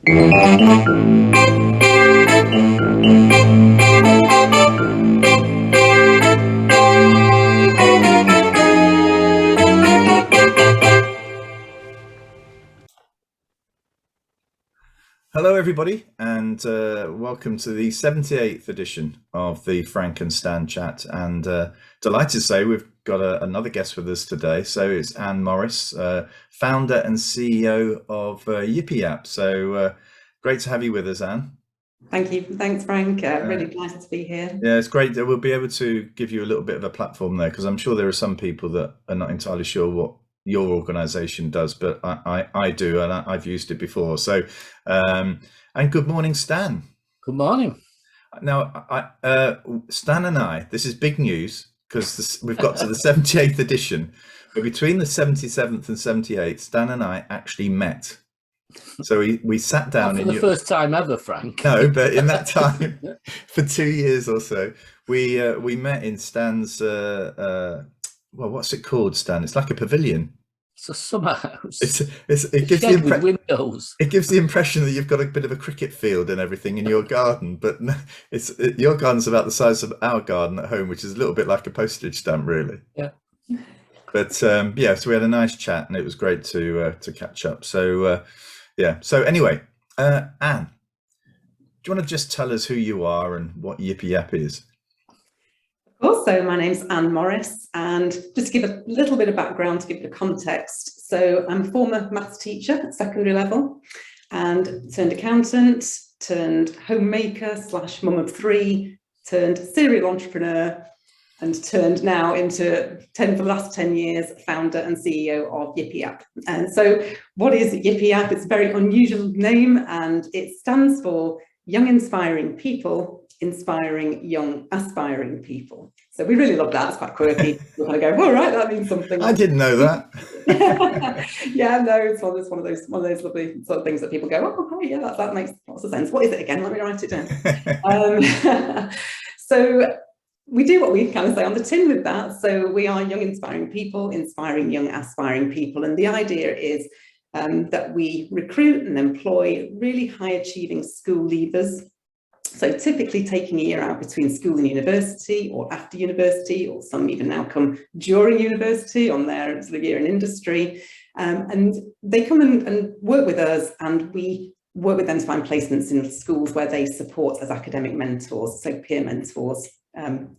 Hello everybody, and welcome to the 78th edition of the Frank and Stan chat, and delighted to say we've got another guest with us today. So it's Anne Morris, founder and CEO of Yipiyap. So great to have you with us, Anne. Thank you. Thanks, Frank. Really nice to be here. Yeah, it's great that we'll be able to give you a little bit of a platform there, because I'm sure there are some people that are not entirely sure what your organization does, but I do, and I've used it before. So and good morning, Stan. Good morning. Now Stan and I, this is big news, because we've got to the 78th edition, but between the 77th and 78th, Stan and I actually met. So we sat down. Not for the first time ever, Frank. No, but in that time, for 2 years or so, we met in Stan's well, what's it called, Stan? It's like a pavilion. It's a summer house. It gives with windows. It gives the impression that you've got a bit of a cricket field and everything in your garden, but no, your garden's about the size of our garden at home, which is a little bit like a postage stamp, really. Yeah. But yeah, so we had a nice chat, and it was great to catch up. So yeah. So anyway, Anne, do you want to just tell us who you are and what Yipiyap is? Also, my name's Anne Morris, and just to give a little bit of background, to give you the context. So I'm a former maths teacher at secondary level, and turned accountant, turned homemaker / mum of 3, turned serial entrepreneur, and turned now into for the last 10 years, founder and CEO of Yipiyap. And so what is Yipiyap? It's a very unusual name, and it stands for Young Inspiring People, Inspiring Young Aspiring People. So we really love that. It's quite quirky. We kind of go, all right, that means something. I didn't know that. Yeah, no, it's one of those lovely sort of things that people go, oh, yeah, that makes lots of sense. What is it again? Let me write it down. So we do what we kind of say on the tin with that. So we are young inspiring people, inspiring young aspiring people. And the idea is that we recruit and employ really high achieving school leavers. So typically taking a year out between school and university, or after university, or some even now come during university on their sort of year in industry. And they come and work with us, and we work with them to find placements in schools where they support as academic mentors, so peer mentors,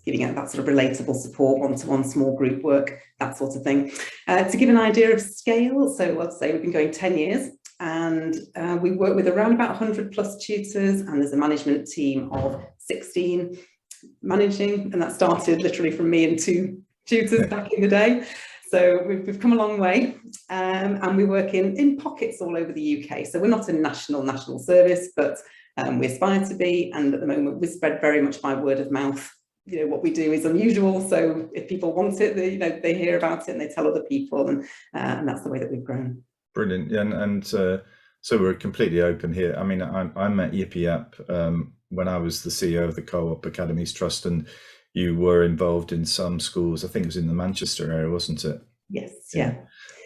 giving out that sort of relatable support, one-to-one small group work, that sort of thing. To give an idea of scale, so let's say we've been going 10 years, and we work with around about 100 plus tutors, and there's a management team of 16 managing, and that started literally from me and 2 tutors back in the day. So we've come a long way, and we work in pockets all over the UK. So we're not a national service, but we aspire to be, and at the moment we spread very much by word of mouth. You know, what we do is unusual, so if people want it, they hear about it and they tell other people, and that's the way that we've grown. Brilliant. Yeah, and so we're completely open here. I mean, I met Yipiyap when I was the CEO of the Co-op Academies Trust, and you were involved in some schools. I think it was in the Manchester area, wasn't it? Yes. Yeah.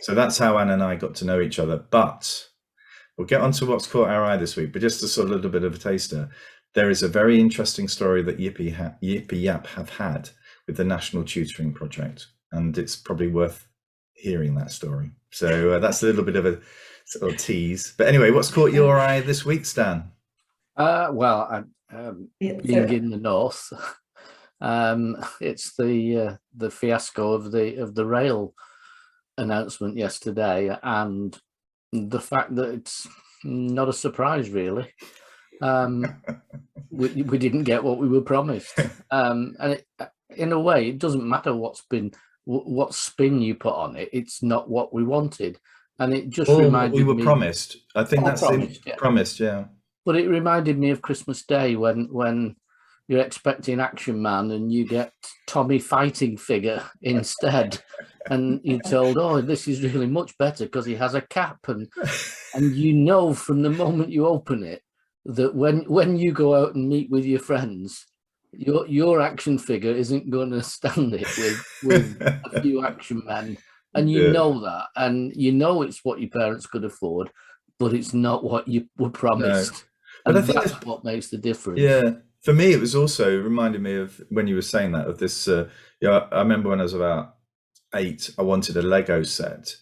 So that's how Anne and I got to know each other. But we'll get on to what's caught our eye this week. But just a sort of little bit of a taster, there is a very interesting story that Yipiyap have had with the National Tutoring Project, and it's probably worth hearing that story. So that's a little bit of a sort of tease. But anyway, what's caught your eye this week, Stan? Well, being in the north, it's the fiasco of the rail announcement yesterday, and the fact that it's not a surprise, really. We didn't get what we were promised, and in a way, it doesn't matter what spin you put on it. It's not what we wanted, and it just reminded me. We were promised. I think that's promised, yeah. But it reminded me of Christmas Day when you're expecting Action Man and you get Tommy Fighting Figure instead, and you're told, oh, this is really much better because he has a cap, and you know from the moment you open it that when you go out and meet with your friends, your action figure isn't going to stand it with a few Action Men, and you know that, and you know it's what your parents could afford, but it's not what you were promised. But And I think that's what makes the difference. Yeah, for me, it was also reminded me of when you were saying that, of this. I remember when I was about 8, I wanted a Lego set,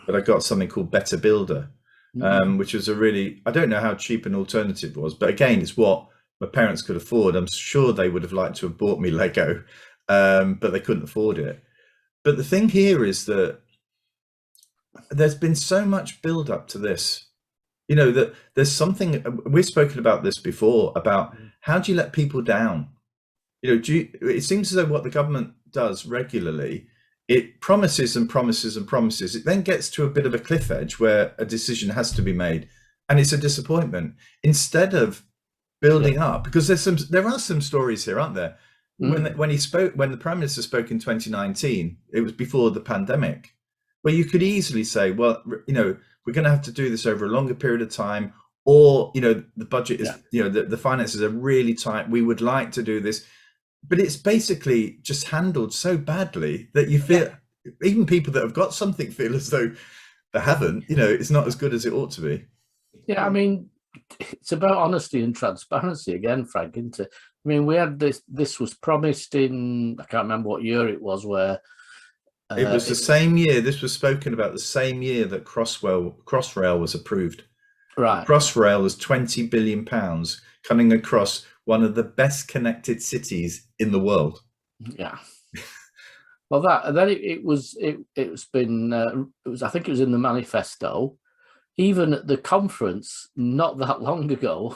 but I got something called Better Builder, which was a really, I don't know how cheap an alternative was, but again, it's what my parents could afford. I'm sure they would have liked to have bought me Lego, but they couldn't afford it. But the thing here is that there's been so much build up to this. You know, that there's something, we've spoken about this before, about how do you let people down? You know, it seems as though what the government does regularly, it promises and promises and promises. It then gets to a bit of a cliff edge where a decision has to be made, and it's a disappointment. Instead of building up, because there are some stories here, aren't there? When the Prime Minister spoke in 2019, it was before the pandemic, where you could easily say, well, you know, we're going to have to do this over a longer period of time, or, you know, the budget is, you know, the finances are really tight. We would like to do this, but it's basically just handled so badly that you feel, even people that have got something feel as though they haven't, you know, it's not as good as it ought to be. Yeah, I mean, it's about honesty and transparency again, Frank, isn't it? I mean, we had this was promised in, I can't remember what year it was, where it was the same year. This was spoken about the same year that Crossrail was approved. Right. Crossrail was £20 billion coming across one of the best connected cities in the world. Yeah. Well, it was I think it was in the manifesto. Even at the conference not that long ago,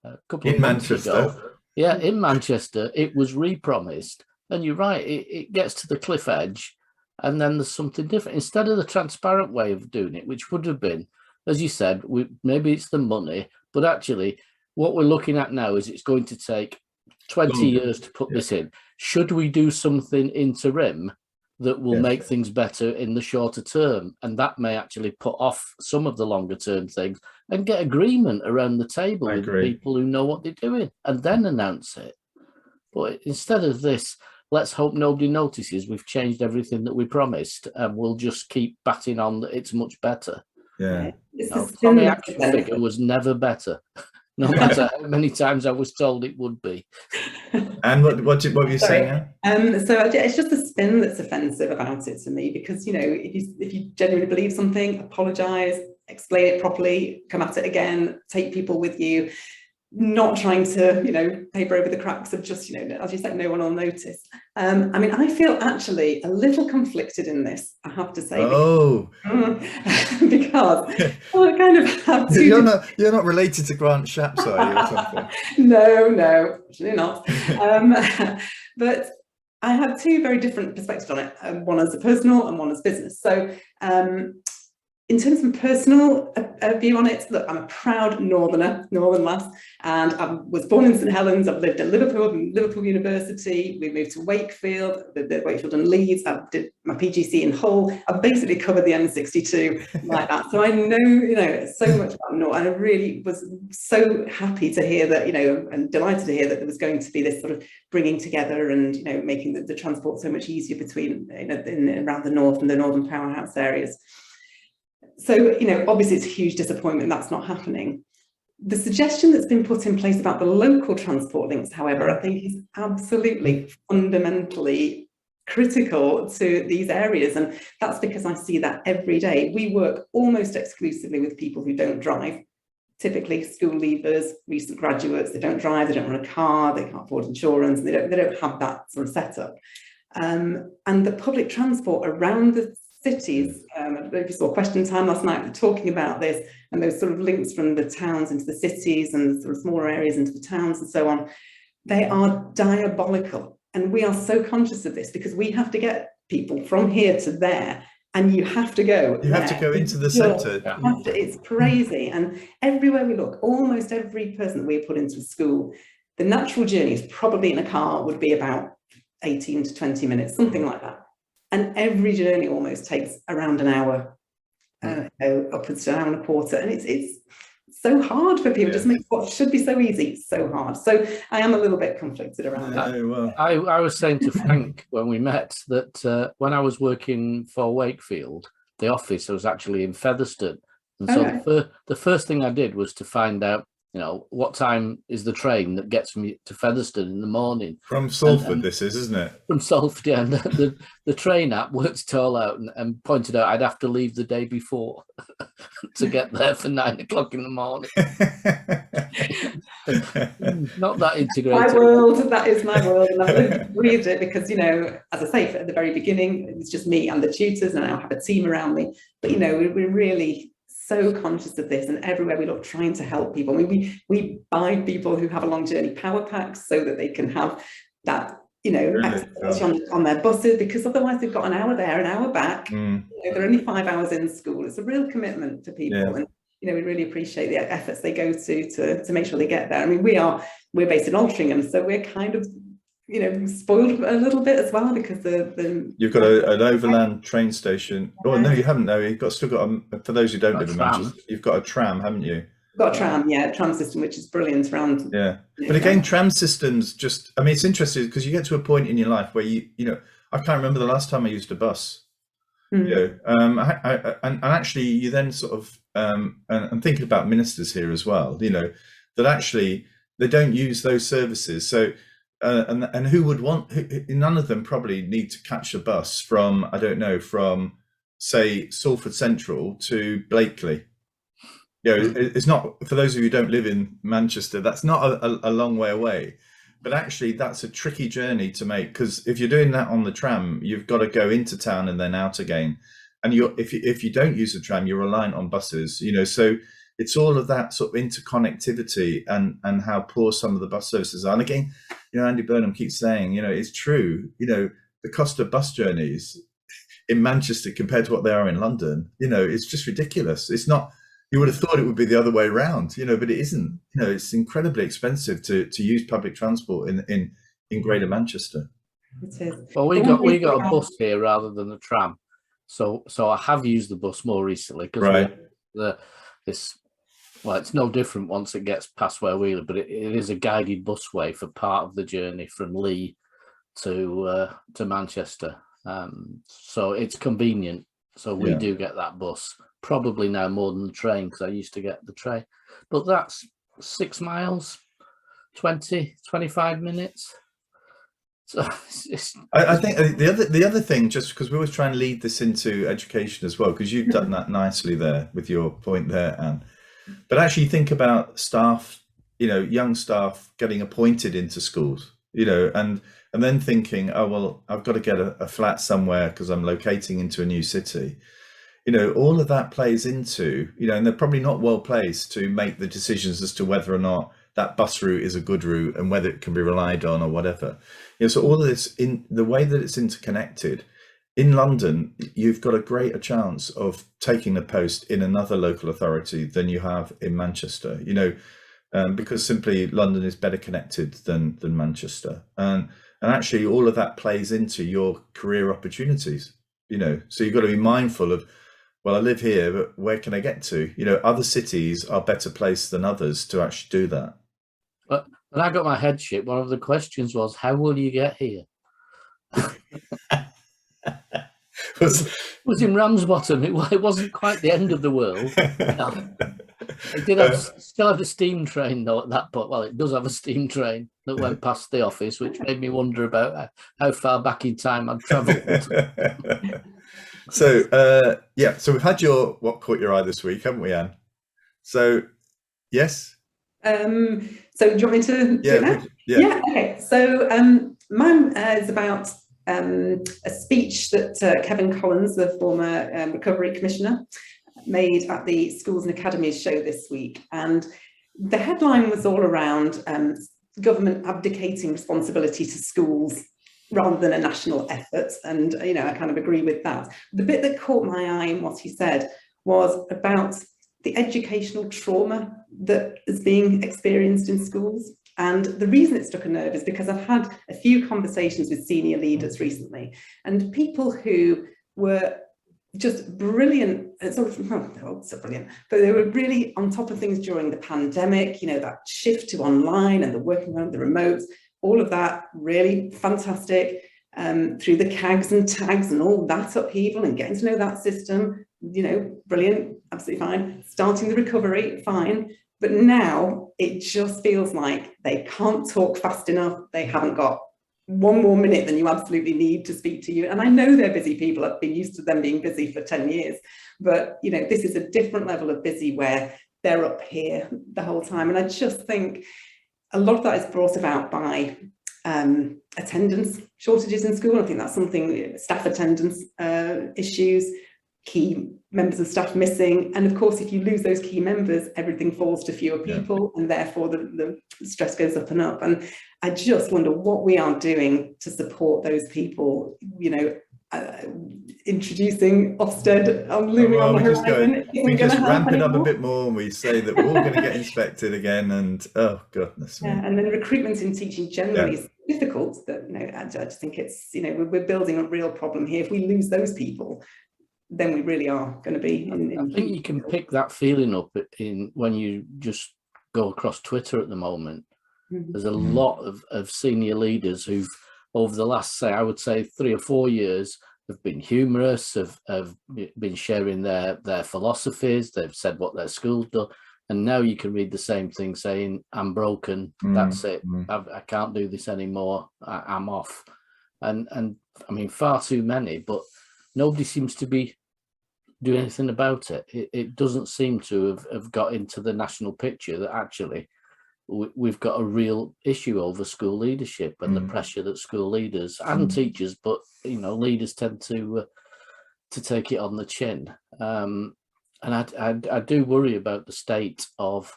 a couple of months ago, in Manchester, it was re-promised. And you're right, it gets to the cliff edge, and then there's something different. Instead of the transparent way of doing it, which would have been, as you said, maybe it's the money, but actually what we're looking at now is it's going to take 20 years to put this in. Should we do something interim that will make things better in the shorter term? And that may actually put off some of the longer term things and get agreement around the table with people who know what they're doing, and then announce it. But instead of this, let's hope nobody notices we've changed everything that we promised, and we'll just keep batting on that it's much better. Yeah. Tommy action figure was never better, no matter how many times I was told it would be. And what were you saying now? So it's just the spin that's offensive about it to me, because, you know, if you genuinely believe something, apologise, explain it properly, come at it again, take people with you, not trying to, you know, paper over the cracks of just, you know, as you said, no one will notice. I mean, I feel actually a little conflicted in this, I have to say. Because I kind of have to. You're not related to Grant Shapps, are you, or something? No, actually not. But I have two very different perspectives on it. One as a personal and one as business. So in terms of my personal view on it, look, I'm a proud northern lass, and I was born in St Helens. I've lived in Liverpool, University. We moved to Wakefield, lived at Wakefield and Leeds. I did my PGC in Hull. I've basically covered the M62 like that. So I know, you know, so much about North. And I really was so happy to hear that, you know, and delighted to hear that there was going to be this sort of bringing together and, you know, making the transport so much easier between, you know, around the north and the northern powerhouse areas. So, you know, obviously it's a huge disappointment that's not happening. The suggestion that's been put in place about the local transport links, however, I think is absolutely fundamentally critical to these areas. And that's because I see that every day. We work almost exclusively with people who don't drive, typically school leavers, recent graduates. They don't drive, they don't run a car, they can't afford insurance, and they don't have that sort of setup. And the public transport around the cities, I don't know if you saw Question Time last night, talking about this, and those sort of links from the towns into the cities and the sort of smaller areas into the towns and so on, they are diabolical. And we are so conscious of this because we have to get people from here to there, and you have to go. You have to go into the centre. It's crazy. And everywhere we look, almost every person that we put into a school, the natural journey is probably in a car would be about 18 to 20 minutes, something like that. And every journey almost takes around an hour, upwards to an hour and a quarter. And it's so hard for people, just makes what should be so easy so hard. So I am a little bit conflicted around that. I was saying to Frank when we met that when I was working for Wakefield, the office was actually in Featherstone. And so Okay. the first thing I did was to find out, what time is the train that gets me to Featherstone in the morning. From Salford, this is, isn't it? From Salford, yeah. And the train app worked it all out and pointed out I'd have to leave the day before to get there for 9 o'clock in the morning. Not that integrated. My world, that is my world, and I've lived and breathed it because, as I say, at the very beginning, it was just me and the tutors, and I now have a team around me. But, we're really so conscious of this, and everywhere we look, trying to help people. I mean, we buy people who have a long journey power packs so that they can have that, accessibility on their buses, because otherwise they've got an hour there, an hour back. They're only 5 hours in school. It's a real commitment to people, and we really appreciate the efforts they go to make sure they get there. I mean, we're based in Altrincham, so we're kind of spoiled a little bit as well, because you've got an overland train station. Oh no, you haven't. No, you've still got for those who don't live in Manchester, you've got a tram, haven't you? Got a tram, tram system, which is brilliant around. Yeah, but again, tram systems it's interesting because you get to a point in your life where I can't remember the last time I used a bus. And actually you then sort of and thinking about ministers here as well, that actually they don't use those services. So and who would want? None of them probably need to catch a bus from, I don't know, from say Salford Central to Blakely. It's not, for those of you who don't live in Manchester, that's not a long way away. But actually, that's a tricky journey to make, because if you're doing that on the tram, you've got to go into town and then out again. And if you don't use the tram, you're reliant on buses. So it's all of that sort of interconnectivity and how poor some of the bus services are. And again, Andy Burnham keeps saying, it's true. The cost of bus journeys in Manchester compared to what they are in London, it's just ridiculous. It's not. You would have thought it would be the other way around, but it isn't. It's incredibly expensive to use public transport in Greater Manchester. It is. Well, we got a bus here rather than a tram, so I have used the bus more recently because it's no different once it gets past where we live, but it is a guided busway for part of the journey from Leigh to Manchester, so it's convenient. So we do get that bus. Probably now more than the train, because I used to get the train, but that's 6 miles, 25 minutes. So I think the other thing, just because we always try and lead this into education as well, because you've done that nicely there with your point there, Anne. But actually think about staff, young staff getting appointed into schools, and then thinking, oh well, I've got to get a flat somewhere because I'm locating into a new city. All of that plays into, and they're probably not well placed to make the decisions as to whether or not that bus route is a good route and whether it can be relied on or whatever. So all of this, in the way that it's interconnected, in London, you've got a greater chance of taking a post in another local authority than you have in Manchester, because simply London is better connected than Manchester. And actually all of that plays into your career opportunities, so you've got to be mindful of, well, I live here, but where can I get to? Other cities are better placed than others to actually do that. But when I got my headship, one of the questions was, how will you get here? It was in Ramsbottom. It wasn't quite the end of the world. It did still have a steam train though at that point. Well, it does have a steam train that went past the office, which made me wonder about how far back in time I'd travelled. So so we've had what caught your eye this week, haven't we, Anne? So yes. So do you want me to do it now? Yeah. Okay. So mine is about a speech that Kevin Collins, the former Recovery Commissioner, made at the Schools and Academies show this week, and the headline was all around government abdicating responsibility to schools rather than a national effort, and I kind of agree with that. The bit that caught my eye in what he said was about the educational trauma that is being experienced in schools. And the reason it struck a nerve is because I've had a few conversations with senior leaders recently, and people who were just brilliant, so brilliant, but they were really on top of things during the pandemic, that shift to online and the working around the remotes, all of that really fantastic, through the CAGs and tags and all that upheaval and getting to know that system, brilliant, absolutely fine. Starting the recovery, fine. But now it just feels like they can't talk fast enough. They haven't got one more minute than you absolutely need to speak to you. And I know they're busy people. I've been used to them being busy for 10 years. But, this is a different level of busy where they're up here the whole time. And I just think a lot of that is brought about by attendance shortages in school. I think that's something, staff attendance issues, key members of staff missing. And of course, if you lose those key members, everything falls to fewer people, and therefore the stress goes up and up. And I just wonder what we are doing to support those people, introducing Ofsted looming on the horizon. We just ramp it up a bit more, and we say that we're all going to get inspected again, and oh goodness me. And then recruitment in teaching generally is difficult. But I just think it's we're building a real problem here. If we lose those people, then we really are going to be I think you can pick that feeling up in when you just go across Twitter at the moment. There's a lot of senior leaders who've, over the last, I would say 3 or 4 years, have been humorous, have been sharing their philosophies. They've said what their school's done, and now you can read the same thing saying, "I'm broken. That's it. I can't do this anymore. I'm off." And I mean, far too many, but nobody seems to be doing anything about it. It doesn't seem to have got into the national picture that actually we've got a real issue over school leadership and the pressure that school leaders and teachers, but leaders tend to take it on the chin. And I do worry about the state of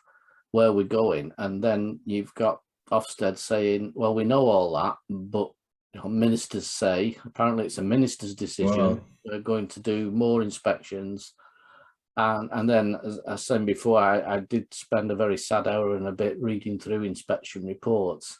where we're going. And then you've got Ofsted saying, well, we know all that, but ministers say, apparently it's a minister's decision, they're going to do more inspections. And then, as I said before, I did spend a very sad hour and a bit reading through inspection reports.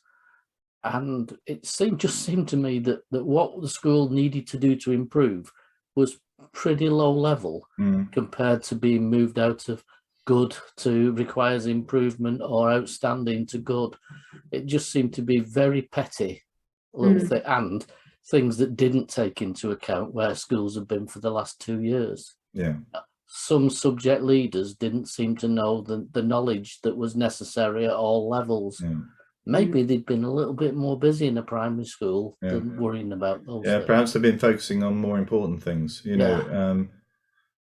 And it just seemed to me that what the school needed to do to improve was pretty low level compared to being moved out of good to requires improvement or outstanding to good. It just seemed to be very petty little thing, and things that didn't take into account where schools have been for the last 2 years. Some subject leaders didn't seem to know the knowledge that was necessary at all levels. Maybe they'd been a little bit more busy in a primary school than worrying about those things. Perhaps they've been focusing on more important things,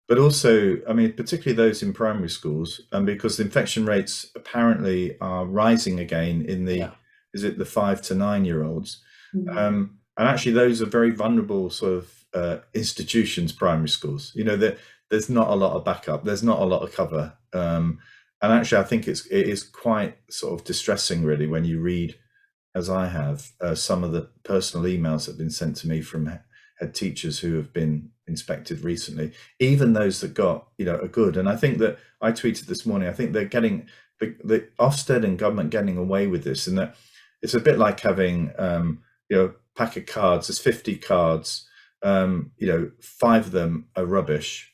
but also, I mean, particularly those in primary schools, because the infection rates apparently are rising again in the, is it the 5 to 9 year olds? And actually those are very vulnerable sort of institutions, primary schools, there's not a lot of backup, there's not a lot of cover. And actually I think it is quite sort of distressing really when you read, as I have, some of the personal emails that have been sent to me from head teachers who have been inspected recently, even those that got, are good. And I think that I tweeted this morning, I think they're getting, the Ofsted and government getting away with this, and that it's a bit like having, pack of cards, there's 50 cards, 5 of them are rubbish,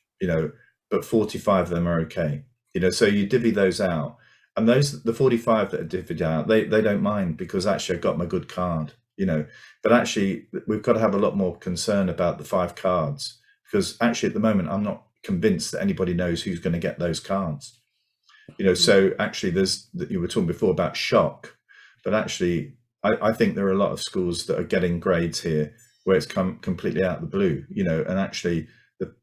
but 45 of them are okay. So you divvy those out, and the 45 that are divvied out, they don't mind, because actually I got my good card, but actually we've got to have a lot more concern about the 5 cards, because actually at the moment I'm not convinced that anybody knows who's going to get those cards. So actually you were talking before about shock, but actually I think there are a lot of schools that are getting grades here where it's come completely out of the blue, and actually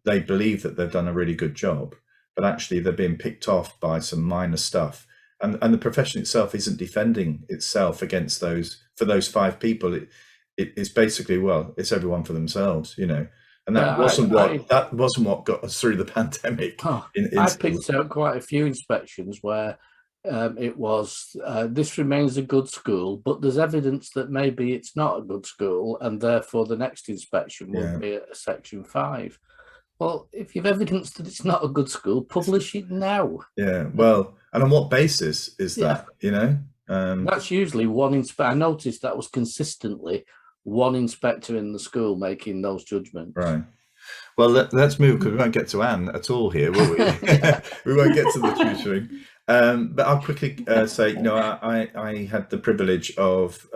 they believe that they've done a really good job, but actually they're being picked off by some minor stuff. And the profession itself isn't defending itself against for those 5 people. It's basically, well, it's everyone for themselves, and that wasn't what got us through the pandemic. I picked out quite a few inspections where it was, this remains a good school, but there's evidence that maybe it's not a good school, and therefore the next inspection will be a section 5. Well, if you've evidence that it's not a good school, publish it now. Well, and on what basis is that, That's usually one inspector. I noticed that was consistently one inspector in the school making those judgments. Right. Well, let's move, because we won't get to Anne at all here, will we? We won't get to the tutoring. But I'll quickly say, I had the privilege of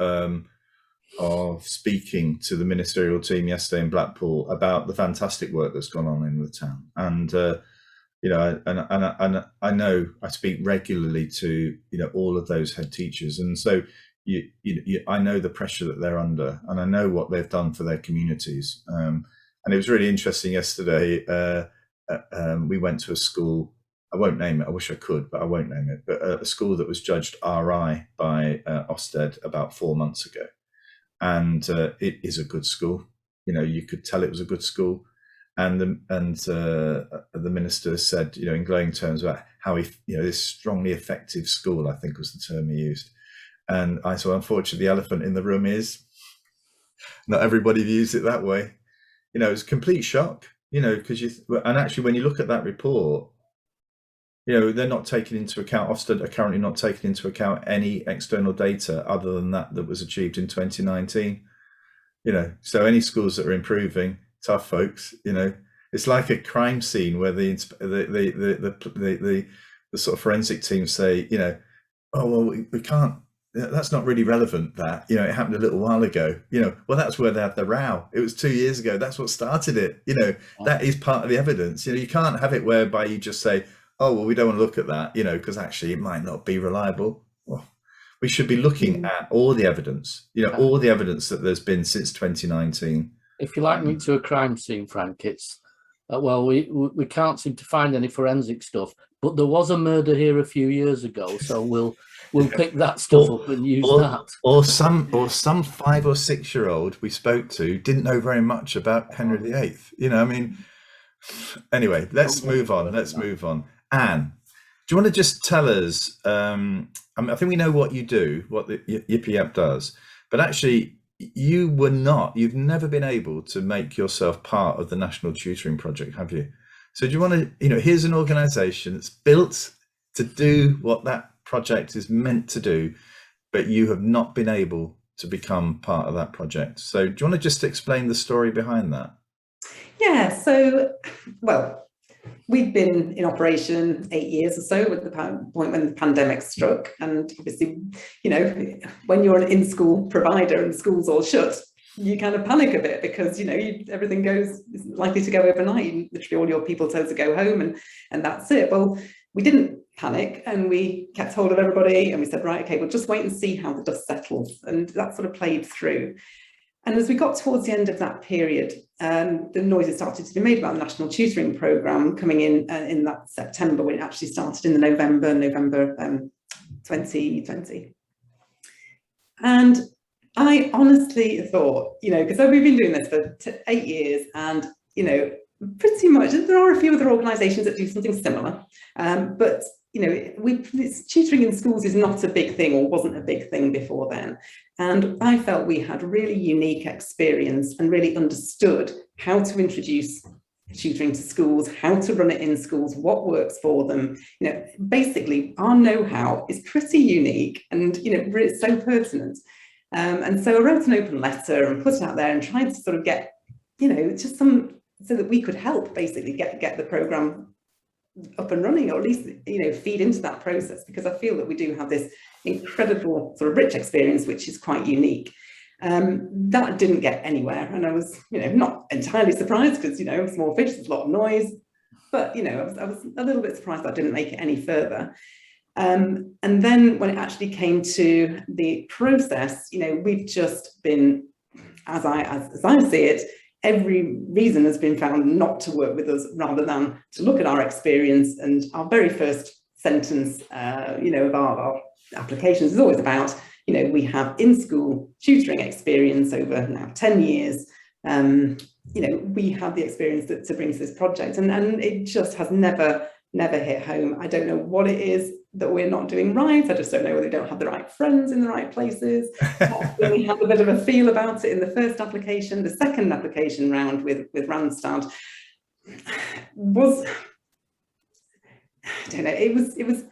of speaking to the ministerial team yesterday in Blackpool about the fantastic work that's gone on in the town. And you know, and I know I speak regularly to, you know, all of those head teachers, and so I know the pressure that they're under, and I know what they've done for their communities. And it was really interesting yesterday. We went to a school. I won't name it. I wish I could, but I won't name it. But a school that was judged RI by Ofsted about 4 months ago, and it is a good school. You know, you could tell it was a good school. And the minister said, you know, in glowing terms about how he, you know, this strongly effective school, I think was the term he used. And I said, unfortunately, the elephant in the room is not everybody views it that way. You know, it's a complete shock, you know, because and actually when you look at that report, you know, they're not taking into account, Ofsted are currently not taking into account any external data other than that was achieved in 2019. You know, so any schools that are improving, tough folks, you know, it's like a crime scene where the sort of forensic team say, you know, oh well, we can't, that's not really relevant, that, you know, it happened a little while ago, you know, well, that's where they had the row, it was 2 years ago, that's what started it, you know, that is part of the evidence. You know, you can't have it whereby you just say, oh well, we don't want to look at that, you know, because actually it might not be reliable. Well, we should be looking at all the evidence, you know, all the evidence that there's been since 2019. If you like me to a crime scene, Frank, it's well, we can't seem to find any forensic stuff, but there was a murder here a few years ago, so we'll pick that stuff up and use that. Or some 5 or 6 year old we spoke to didn't know very much about Henry VIII. You know, I mean, anyway, let's move on. Let's move on. Anne, do you want to just tell us? I think we know what you do, what the Yipi App does, but actually, you've never been able to make yourself part of the National Tutoring Project, have you? So do you want to, you know, here's an organisation that's built to do what that project is meant to do, but you have not been able to become part of that project. So do you want to just explain the story behind that? Yeah, so, well, we've been in operation 8 years or so at the point when the pandemic struck. And obviously, you know, when you're an in-school provider and the school's all shut, you kind of panic a bit because, you know, everything is likely to go overnight. Literally all your people tell to go home and that's it. Well, we didn't panic and we kept hold of everybody and we said, right, okay, we'll just wait and see how the dust settles. And that sort of played through. And as we got towards the end of that period, the noises started to be made about the National Tutoring Programme coming in that September, when it actually started in the November 2020. And I honestly thought, you know, because we've been doing this for 8 years and, you know, pretty much there are a few other organisations that do something similar, but you know, tutoring in schools is not a big thing, or wasn't a big thing before then. And I felt we had really unique experience and really understood how to introduce tutoring to schools, how to run it in schools, what works for them. You know, basically our know-how is pretty unique and, you know, it's so pertinent. And so I wrote an open letter and put it out there and tried to sort of get, you know, just so that we could help basically get the programme up and running, or at least, you know, feed into that process, because I feel that we do have this incredible sort of rich experience which is quite unique. That didn't get anywhere, and I was, you know, not entirely surprised because, you know, small fish, there's a lot of noise, but, you know, I was a little bit surprised that didn't make it any further. And then when it actually came to the process, you know, we've just been, as I see it, every reason has been found not to work with us, rather than to look at our experience. And our very first sentence, you know, of our applications is always about, you know, we have in-school tutoring experience over now 10 years. You know, we have the experience to bring to this project, and it just has never hit home. I don't know what it is that we're not doing right. I just don't know whether we don't have the right friends in the right places. We had a bit of a feel about it in the first application. The second application round with Randstad was, I don't know, it was,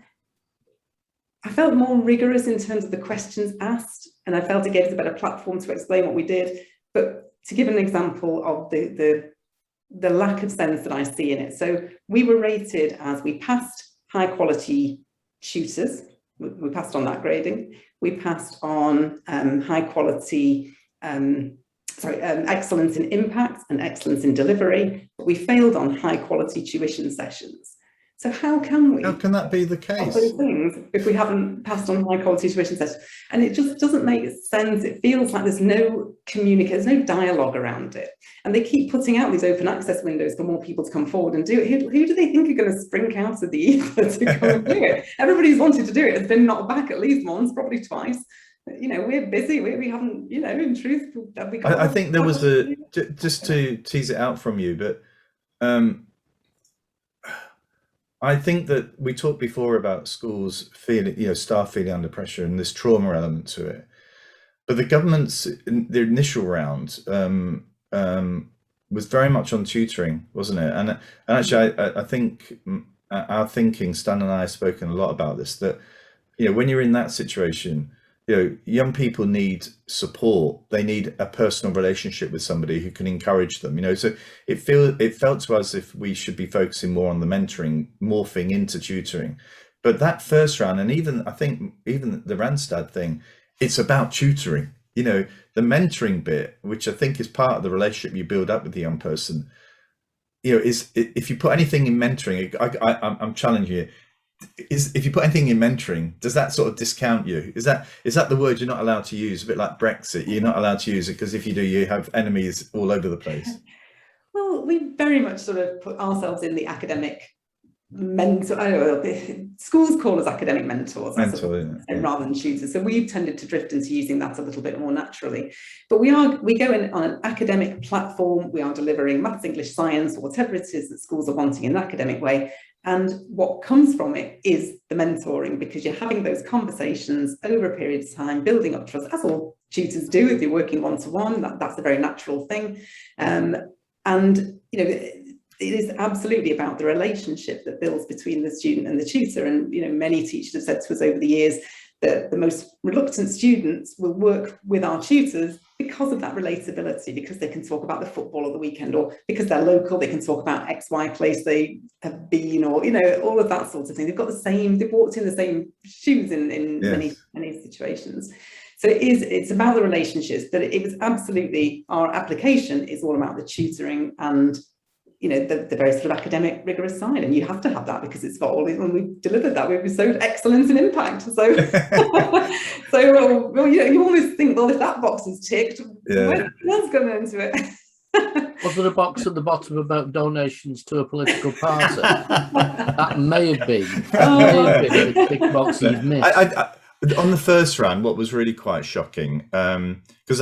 I felt more rigorous in terms of the questions asked, and I felt it gave us a better platform to explain what we did. But to give an example of the lack of sense that I see in it. So we were rated as, we passed high quality tutors, we passed on that grading. We passed on high quality excellence in impact and excellence in delivery, but we failed on high quality tuition sessions. So how can that be the case? Those things if we haven't passed on high quality tuition sessions? And it just doesn't make sense. It feels like there's no communication, there's no dialogue around it. And they keep putting out these open access windows for more people to come forward and do it. Who do they think are going to spring out of the ether to come and do it? Everybody's wanted to do it has been knocked back at least once, probably twice. You know, we're busy. We haven't, you know, in truth, I think there was just to tease it out from you, but I think that we talked before about schools feeling, you know, staff feeling under pressure and this trauma element to it. But the government's, the initial round was very much on tutoring, wasn't it? And actually, I think our thinking, Stan and I have spoken a lot about this, that, you know, when you're in that situation, you know, young people need support. They need a personal relationship with somebody who can encourage them, you know. So it felt to us as if we should be focusing more on the mentoring, morphing into tutoring. But that first round, and even I think even the Randstad thing, it's about tutoring. You know, the mentoring bit, which I think is part of the relationship you build up with the young person, you know, is if you put anything in mentoring, I'm challenging you. If you put anything in mentoring, does that sort of discount you? Is that the word you're not allowed to use? A bit like Brexit, you're not allowed to use it because if you do, you have enemies all over the place. Well, we very much sort of put ourselves in the academic mentor. I don't know, schools call us academic mentors rather than tutors. So we've tended to drift into using that a little bit more naturally. But we go in on an academic platform. We are delivering maths, English, science, or whatever it is that schools are wanting in an academic way. And what comes from it is the mentoring, because you're having those conversations over a period of time, building up trust, as all tutors do if you're working one-to-one. That's a very natural thing. And, you know, it is absolutely about the relationship that builds between the student and the tutor. And, you know, many teachers have said to us over the years that the most reluctant students will work with our tutors because of that relatability, because they can talk about the football of the weekend, or because they're local, they can talk about XY place they have been, or, you know, all of that sort of thing. They've walked in the same shoes in yes. many situations. So it's about the relationships, but it was absolutely, our application is all about the tutoring and, you know, the very sort of academic rigorous side, and you have to have that because it's got all these. When we delivered that, we showed excellence and impact. So, well, you always think, well, if that box is ticked, what's going into it? Was there a box at the bottom about donations to a political party? That may have been the tick box you've missed. On the first round, what was really quite shocking, because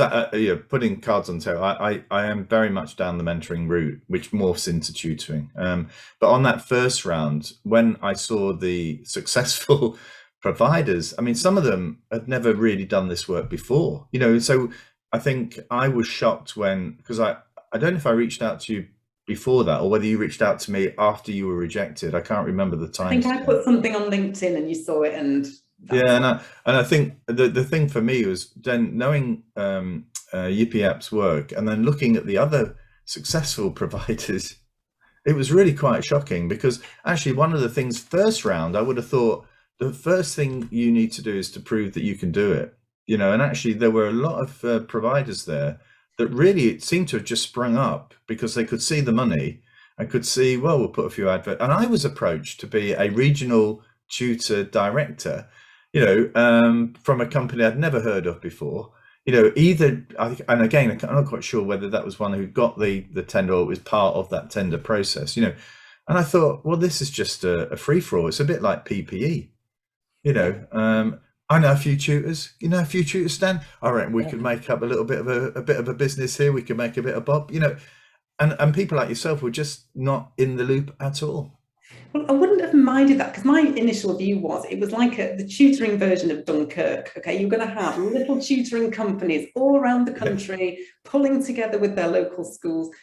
putting cards on the table, I am very much down the mentoring route, which morphs into tutoring. But on that first round, when I saw the successful providers, I mean, some of them had never really done this work before, you know. So I think I was shocked because I don't know if I reached out to you before that, or whether you reached out to me after you were rejected. I can't remember the time. I think I put something on LinkedIn and you saw it, and I think the thing for me was then knowing Yipiyap's work and then looking at the other successful providers. It was really quite shocking, because actually one of the things first round, I would have thought the first thing you need to do is to prove that you can do it, you know. And actually there were a lot of providers there that really seemed to have just sprung up because they could see the money and could see, well, we'll put a few adverts. And I was approached to be a regional tutor director, you know, from a company I'd never heard of before, you know, and again, I'm not quite sure whether that was one who got the tender or it was part of that tender process, you know. And I thought, well, this is just a free-for-all. It's a bit like PPE, you know. I know a few tutors, Stan. I reckon we could make up a little bit of a business here. We could make a bit of bob, you know. And people like yourself were just not in the loop at all. Well, I wouldn't have minded that, because my initial view was it was like the tutoring version of Dunkirk. Okay, you're going to have little tutoring companies all around the country pulling together with their local schools.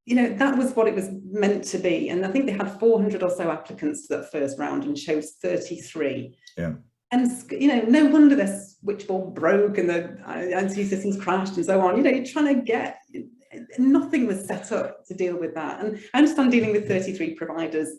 You know, that was what it was meant to be. And I think they had 400 or so applicants to that first round and chose 33. Yeah. And, you know, no wonder their switchboard broke and the IT systems crashed and so on. You know, you're trying to get, nothing was set up to deal with that. And I understand dealing with 33 providers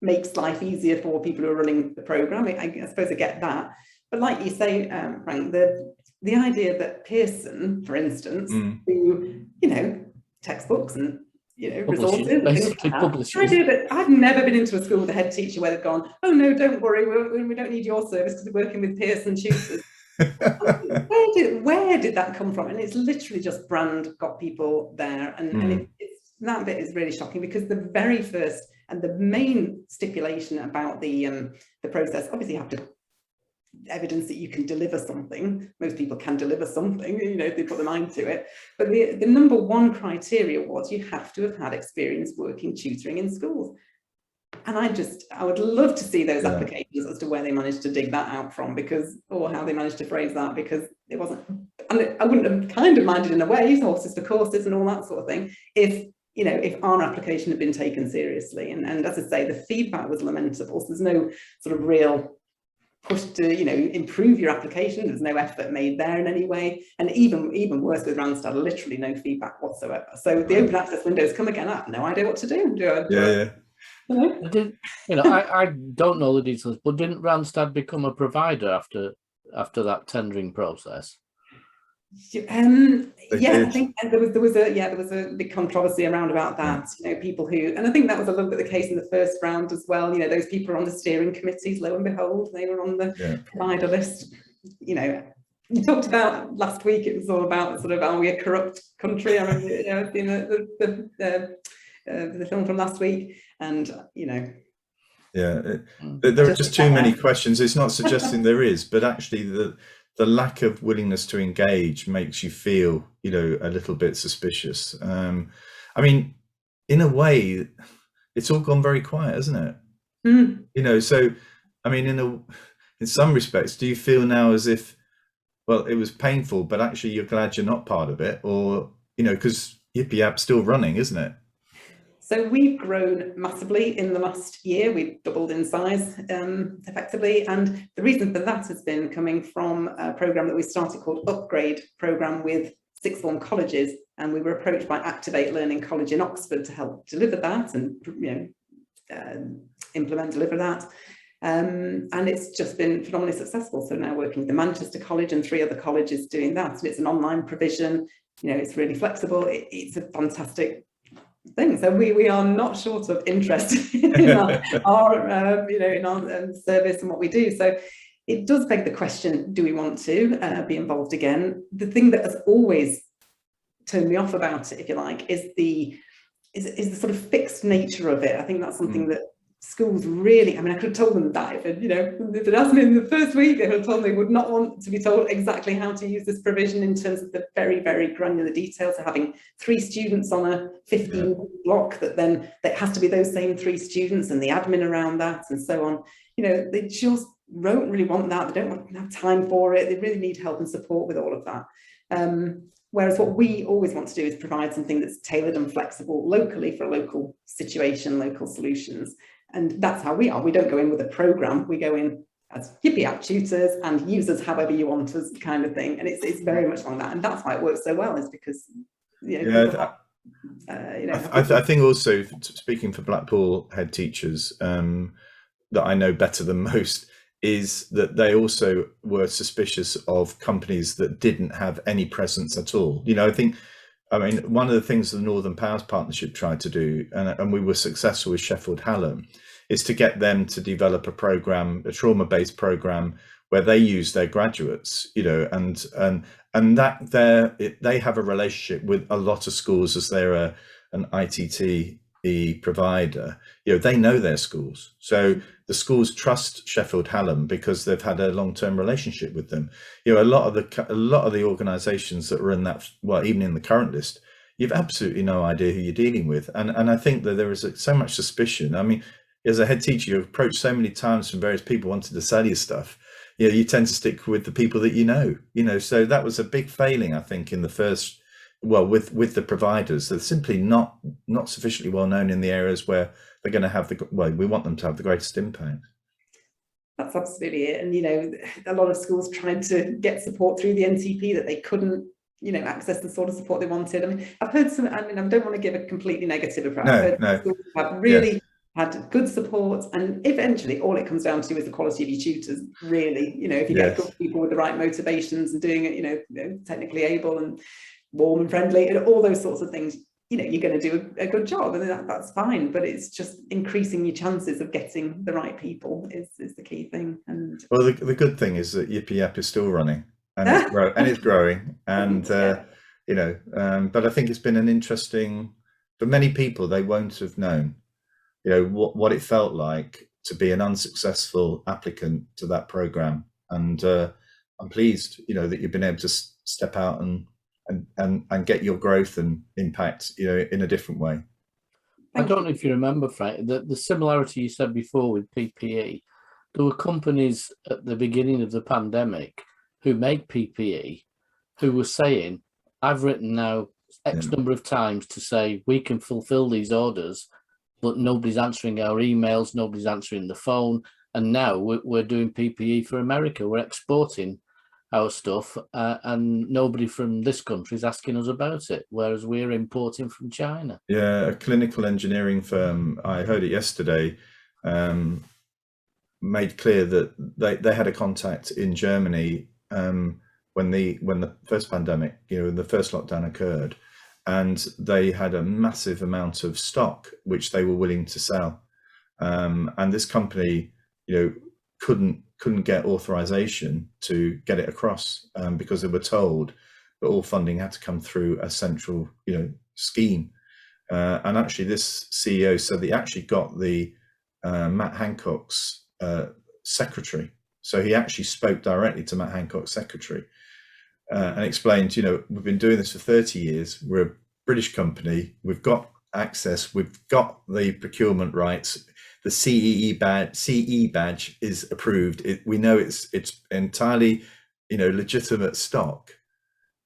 makes life easier for people who are running the programme. I suppose I get that. But like you say, Frank, the idea that Pearson, for instance, who, you know, textbooks and, you know, resources and things like that, the idea that I've never been into a school with a head teacher where they've gone, oh no, don't worry, we don't need your service because we're working with Pearson tutors. Where did that come from? And it's literally just brand got people there, and that bit is really shocking, because the very first and the main stipulation about the process, obviously you have to evidence that you can deliver something. Most people can deliver something, you know, if they put their mind to it. But the number one criteria was you have to have had experience working tutoring in schools. And I would love to see those applications as to where they managed to dig that out from, because, or how they managed to phrase that, because it wasn't, and I wouldn't have kind of minded in a way, horses for courses and all that sort of thing, if, you know, if our application had been taken seriously. And as I say, the feedback was lamentable. So there's no sort of real push to, you know, improve your application. There's no effort made there in any way. And even worse with Randstad, literally no feedback whatsoever. So the open access windows come again. I have no idea what to do. I don't know the details, but didn't Randstad become a provider after that tendering process? I think there was a big controversy around about that. You know, people who, and I think that was a little bit the case in the first round as well. You know, those people are on the steering committees. Lo and behold, they were on the provider list. You know, you talked about last week. It was all about sort of, are we a corrupt country? I remember, you know, the film from last week, and you know. Yeah, there are just too many questions. It's not suggesting there is, but actually the lack of willingness to engage makes you feel, you know, a little bit suspicious. I mean, in a way, it's all gone very quiet, hasn't it? You know, so I mean, in some respects, do you feel now as if, well, it was painful, but actually you're glad you're not part of it, or, you know, because Yipiyap's still running, isn't it? So we've grown massively in the last year. We've doubled in size effectively. And the reason for that has been coming from a programme that we started called Upgrade Programme with sixth form colleges. And we were approached by Activate Learning College in Oxford to help deliver that and, you know, deliver that. And it's just been phenomenally successful. So now working with the Manchester College and 3 other colleges doing that. And it's an online provision, you know, it's really flexible. It's a fantastic thing. So we are not short of interest in our you know, in our service and what we do. So it does beg the question, do we want to be involved again? The thing that has always turned me off about it, if you like, is the sort of fixed nature of it. I think that's something that schools really, I mean, I could have told them that if they'd asked me in the first week, they would have told me they would not want to be told exactly how to use this provision in terms of the very, very granular details of having 3 students on a 15 block, that has to be those same 3 students and the admin around that and so on. You know, they just don't really want that. They don't have time for it. They really need help and support with all of that. Whereas what we always want to do is provide something that's tailored and flexible locally for a local situation, local solutions. And that's how we are. We don't go in with a program. We go in as Yipiyap tutors and users however you want us, kind of thing. And it's very much like that. And that's why it works so well, is because, you know, I think also, speaking for Blackpool head teachers, that I know better than most, is that they also were suspicious of companies that didn't have any presence at all. You know, I mean, one of the things the Northern Powers Partnership tried to do, and we were successful with Sheffield Hallam, is to get them to develop a program, a trauma-based program, where they use their graduates, you know, and that they have a relationship with a lot of schools, as they're an ITT provider. You know, they know their schools, so the schools trust Sheffield Hallam because they've had a long-term relationship with them. You know, a lot of the organisations that were in that, well, even in the current list, you've absolutely no idea who you're dealing with, and I think that there is so much suspicion. I mean, as a head teacher, you're approached so many times from various people wanting to sell you stuff. You know, you tend to stick with the people that you know. You know, so that was a big failing, I think, in the first. Well, with the providers, they're simply not sufficiently well known in the areas where they're going to have we want them to have the greatest impact. That's absolutely it. And, you know, a lot of schools tried to get support through the NTP that they couldn't, you know, access the sort of support they wanted. I mean, I've heard some, I mean, I don't want to give a completely negative approach. I've heard schools have really had good support, and eventually all it comes down to is the quality of your tutors, really. You know, if you get good people with the right motivations and doing it, you know, technically able and warm and friendly and all those sorts of things, you know, you're going to do a good job, and that's fine. But it's just increasing your chances of getting the right people is the key thing. And well, the good thing is that Yipi App is still running, and it's growing, and you know, but I think it's been an interesting, for many people, they won't have known, you know, what it felt like to be an unsuccessful applicant to that program. And I'm pleased, you know, that you've been able to step out and get your growth and impact, you know, in a different way. I don't know if you remember, Frank, the similarity you said before with PPE. There were companies at the beginning of the pandemic who make PPE who were saying, I've written now X number of times to say we can fulfill these orders, but nobody's answering our emails, nobody's answering the phone. And now we're doing PPE for America. We're exporting our stuff, and nobody from this country is asking us about it, whereas we're importing from China. Yeah, a clinical engineering firm, I heard it yesterday, made clear that they had a contact in Germany when the first pandemic, you know, the first lockdown occurred, and they had a massive amount of stock which they were willing to sell, and this company, you know, couldn't get authorization to get it across, because they were told that all funding had to come through a central, you know, scheme. And actually, this CEO said that he actually got the Matt Hancock's secretary. So he actually spoke directly to Matt Hancock's secretary and explained, you know, we've been doing this for 30 years. We're a British company. We've got access. We've got the procurement rights. The CE badge is approved. We know it's entirely, you know, legitimate stock,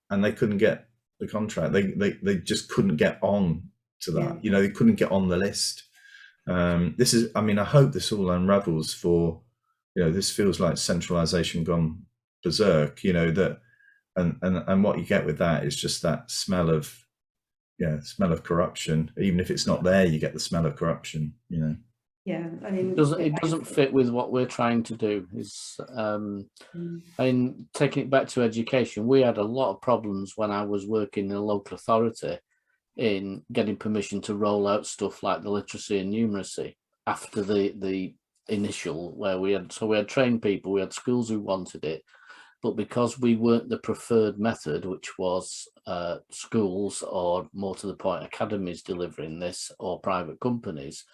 and they couldn't get the contract. They just couldn't get on to that. Yeah. You know, they couldn't get on the list. This is, I mean, I hope this all unravels for, you know, this feels like centralization gone berserk, you know, that, and what you get with that is just that smell of corruption. Even if it's not there, you get the smell of corruption, you know. Yeah, I mean, it doesn't fit with what we're trying to do. Is I mean, taking it back to education, we had a lot of problems when I was working in a local authority in getting permission to roll out stuff like the literacy and numeracy after the initial, where we had trained people, we had schools who wanted it, but because we weren't the preferred method, which was schools, or more to the point, academies delivering this, or private companies,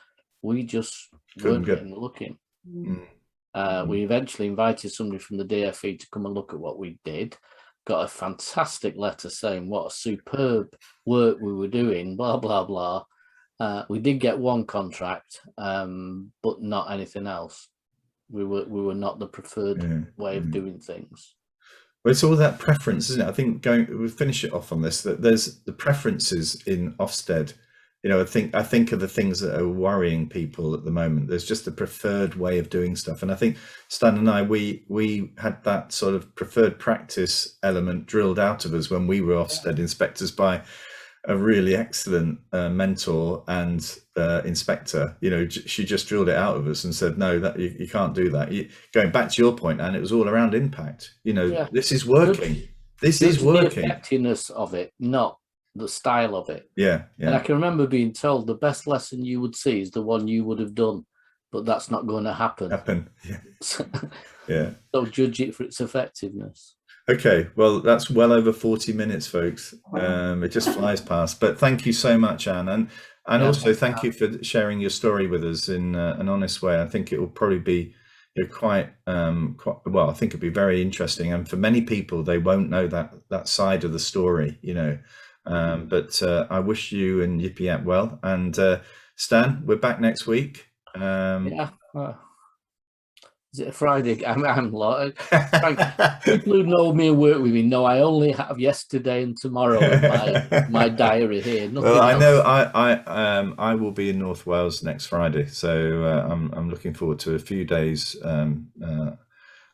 we just weren't getting looking. We eventually invited somebody from the DFE to come and look at what we did, got a fantastic letter saying what a superb work we were doing, blah, blah, blah. We did get one contract, but not anything else. We were not the preferred way of doing things. Well, it's all that preference, isn't it? I think we'll finish it off on this, that there's the preferences in Ofsted. You know, I think of the things that are worrying people at the moment. There's just a preferred way of doing stuff. And I think Stan and I, we had that sort of preferred practice element drilled out of us when we were Ofsted inspectors by a really excellent mentor and inspector. You know, she just drilled it out of us and said, no, that you can't do that. Going back to your point, and it was all around impact. You know, this is working. This is working. The effectiveness of it, not the style of it. Yeah. And I can remember being told the best lesson you would see is the one you would have done, but that's not going to happen. Yeah. So judge it for its effectiveness. Okay, well, that's well over 40 minutes, folks. It just flies past. But thank you so much, Anne, and also thank you for sharing your story with us in an honest way. I think it will probably be quite well. I think it'll be very interesting, and for many people, they won't know that side of the story, you know. But I wish you and Yipi App well. And Stan, we're back next week. Is it a Friday? I'm like, people who know me and work with me know I only have yesterday and tomorrow in my diary here. Well, I know I will be in North Wales next Friday, so I'm looking forward to a few days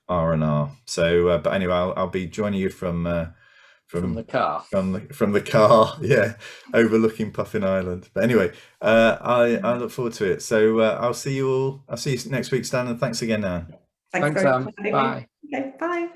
R&R. So, but anyway, I'll be joining you from from the car. From the car, yeah, overlooking Puffin Island. But anyway, I look forward to it. So I'll see you next week, Stan, and thanks again, Anne. Thanks very much. Bye. Okay, bye.